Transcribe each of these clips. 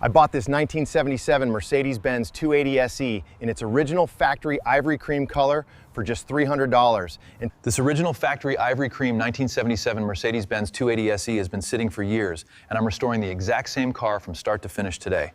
I bought this 1977 Mercedes-Benz 280SE in its original factory ivory cream color for just $300. And this original factory ivory cream 1977 Mercedes-Benz 280SE has been sitting for years, and I'm restoring the exact same car from start to finish today.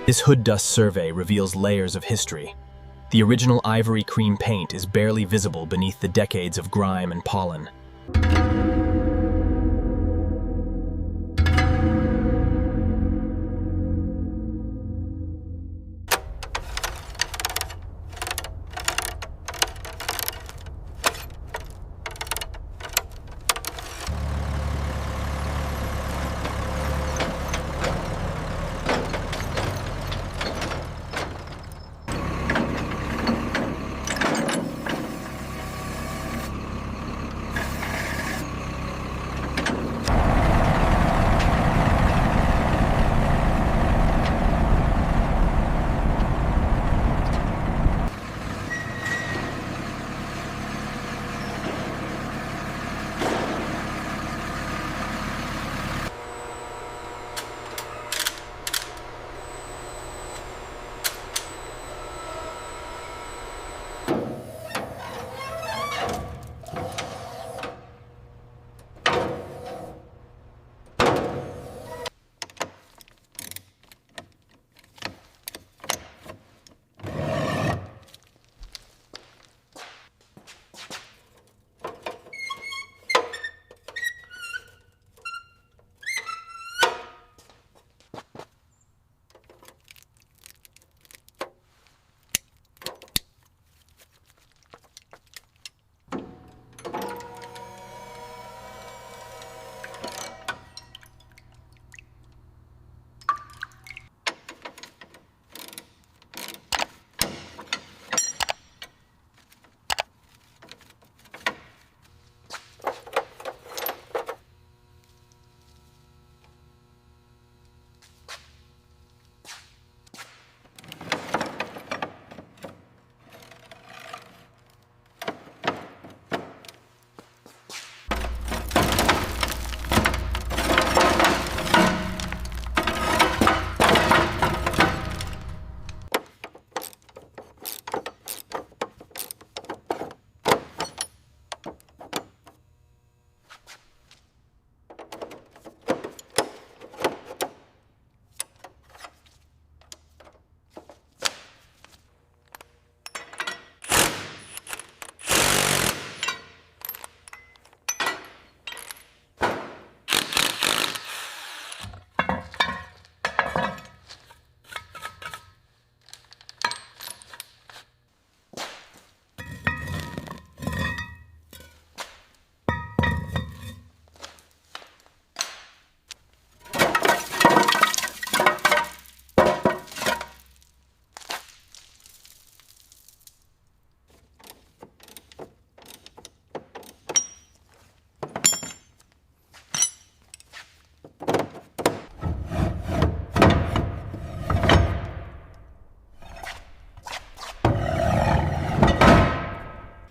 This hood dust survey reveals layers of history. The original ivory cream paint is barely visible beneath the decades of grime and pollen.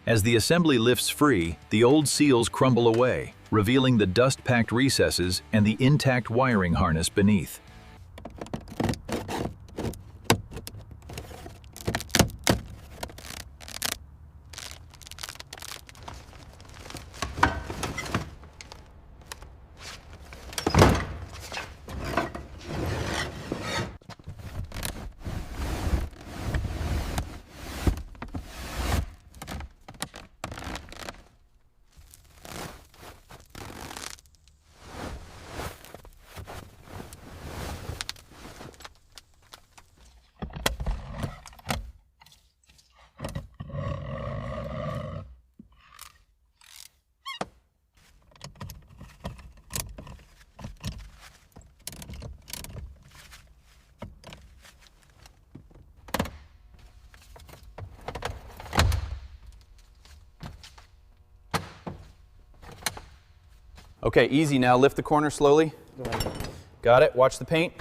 As the assembly lifts free, the old seals crumble away, revealing the dust-packed recesses and the intact wiring harness beneath. Okay, easy now. Lift the corner slowly. Got it. Watch the paint.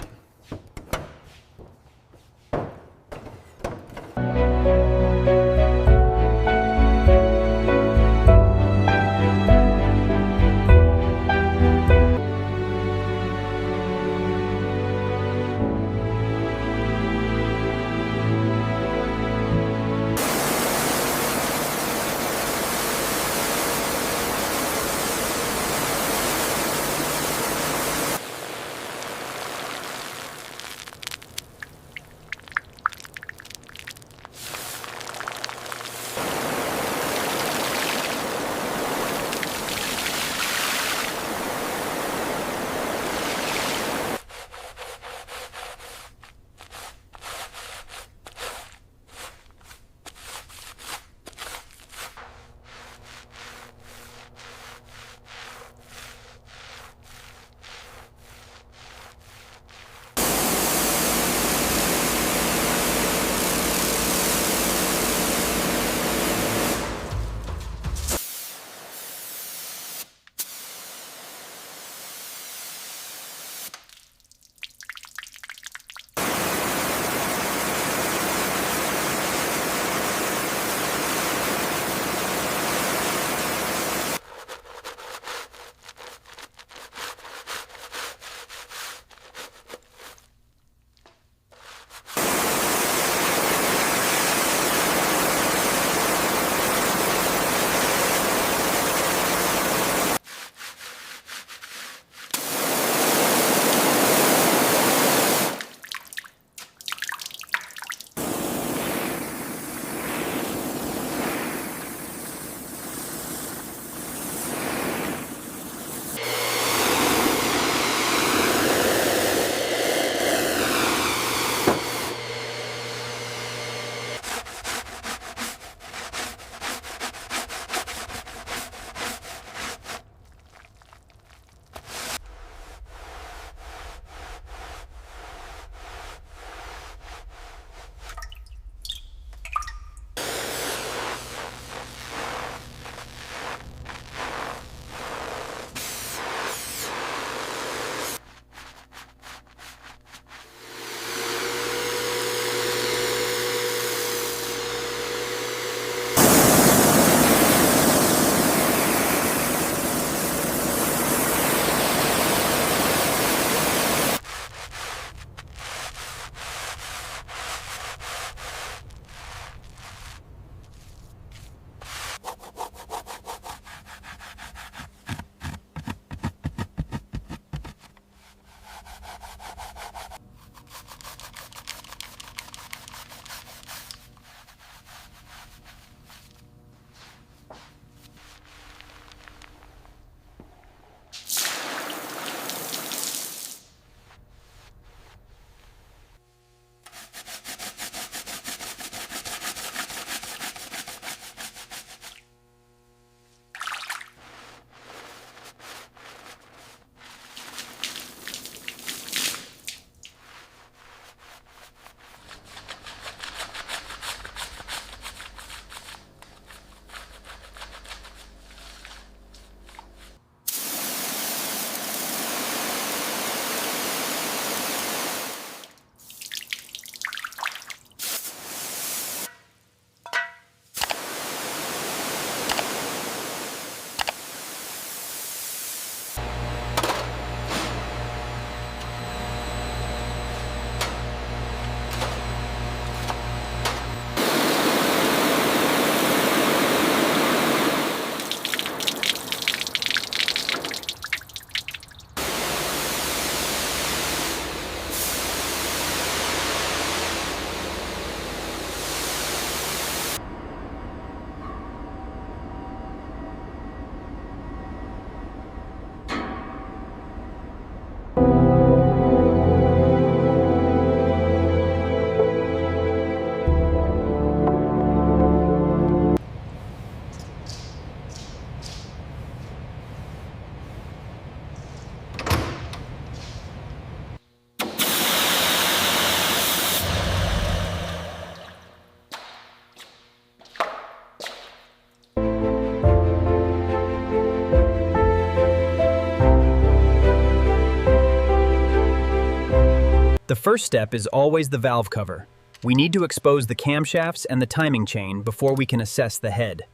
The first step is always the valve cover. We need to expose the camshafts and the timing chain before we can assess the head.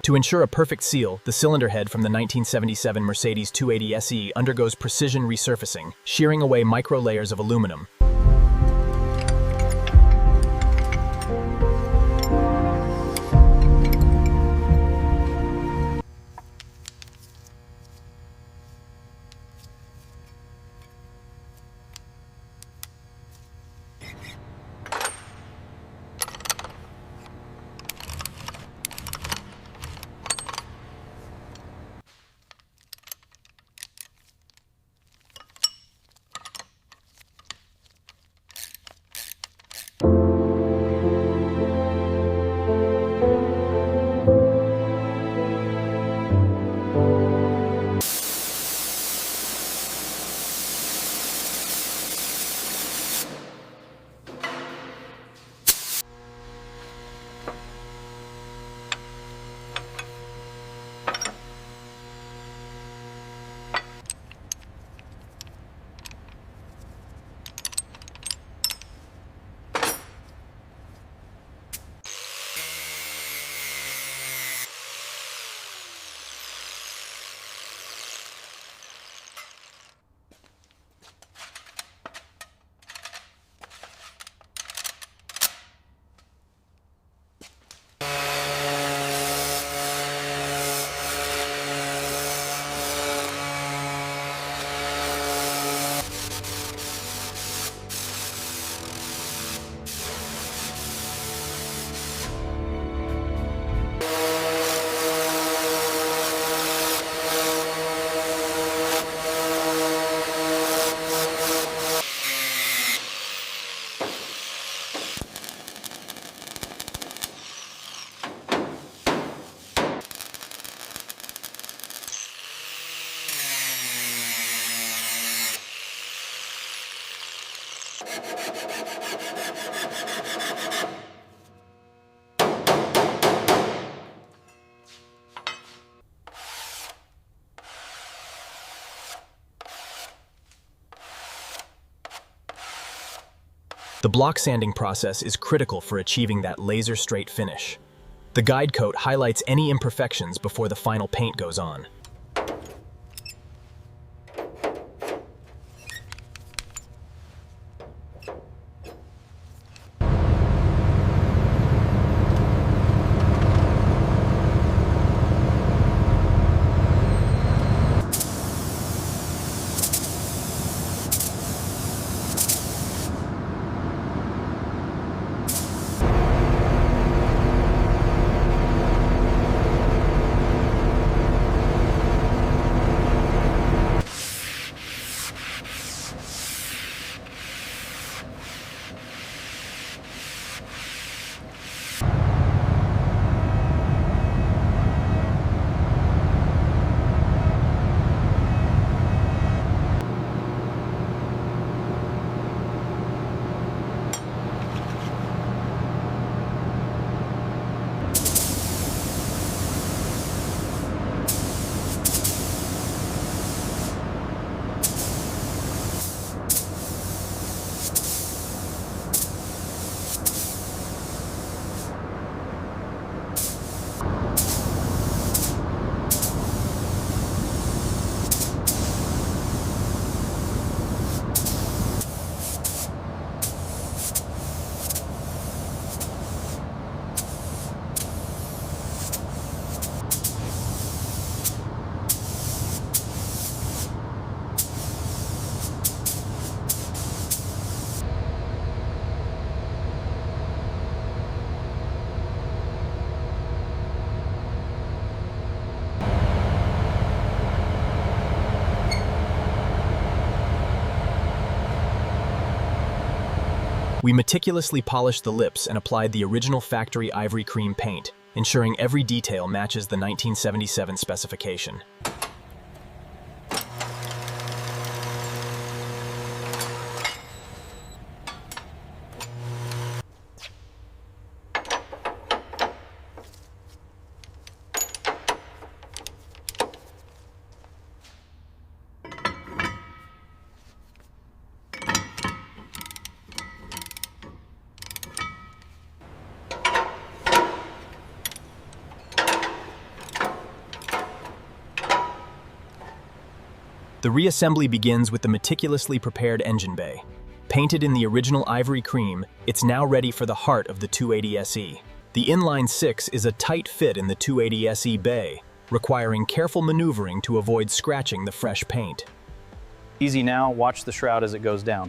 To ensure a perfect seal, the cylinder head from the 1977 Mercedes 280 SE undergoes precision resurfacing, shearing away micro layers of aluminum. The block sanding process is critical for achieving that laser-straight finish. The guide coat highlights any imperfections before the final paint goes on. We meticulously polished the lips and applied the original factory ivory cream paint, ensuring every detail matches the 1977 specification. The reassembly begins with the meticulously prepared engine bay. Painted in the original ivory cream, it's now ready for the heart of the 280SE. The inline 6 is a tight fit in the 280SE bay, requiring careful maneuvering to avoid scratching the fresh paint. Easy now, watch the shroud as it goes down.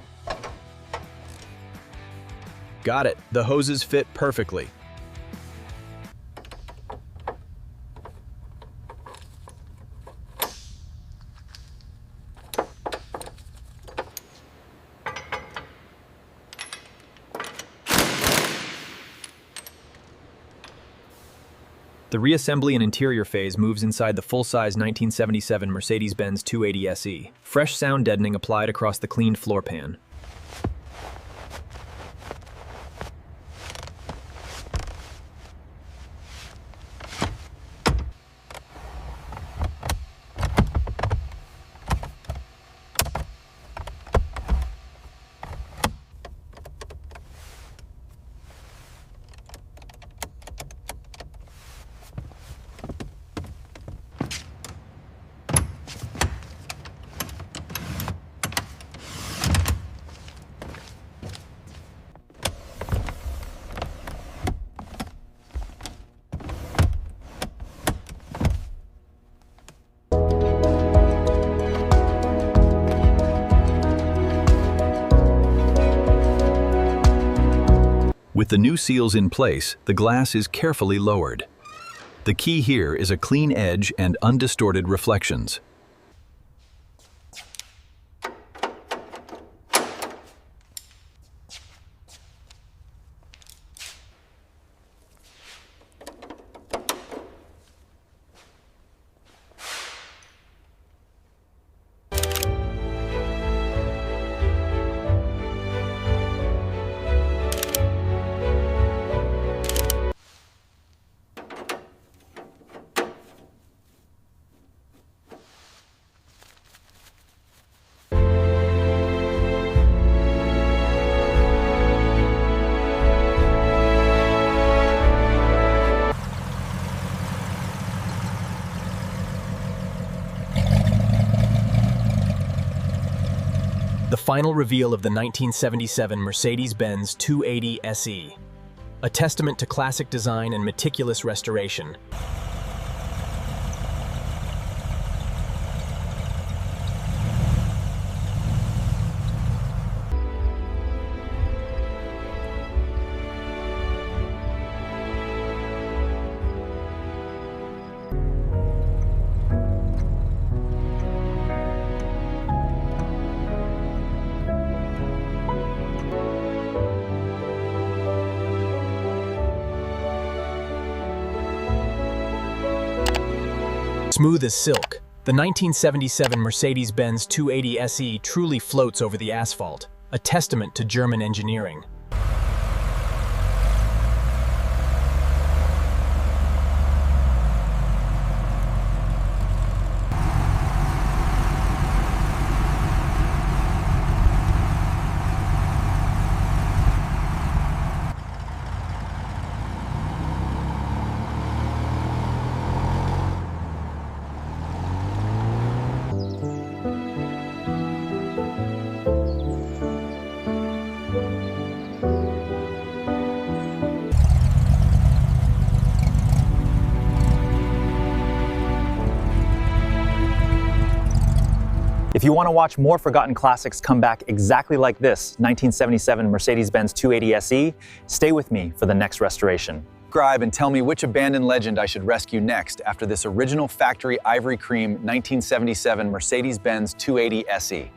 Got it. The hoses fit perfectly. The reassembly and interior phase moves inside the full-size 1977 Mercedes-Benz 280SE. Fresh sound deadening applied across the cleaned floor pan. With the new seals in place, the glass is carefully lowered. The key here is a clean edge and undistorted reflections. The final reveal of the 1977 Mercedes-Benz 280SE, a testament to classic design and meticulous restoration. Smooth as silk, the 1977 Mercedes-Benz 280SE truly floats over the asphalt, a testament to German engineering. If you want to watch more forgotten classics come back exactly like this 1977 Mercedes-Benz 280SE, stay with me for the next restoration. Subscribe and tell me which abandoned legend I should rescue next after this original factory ivory cream 1977 Mercedes-Benz 280SE.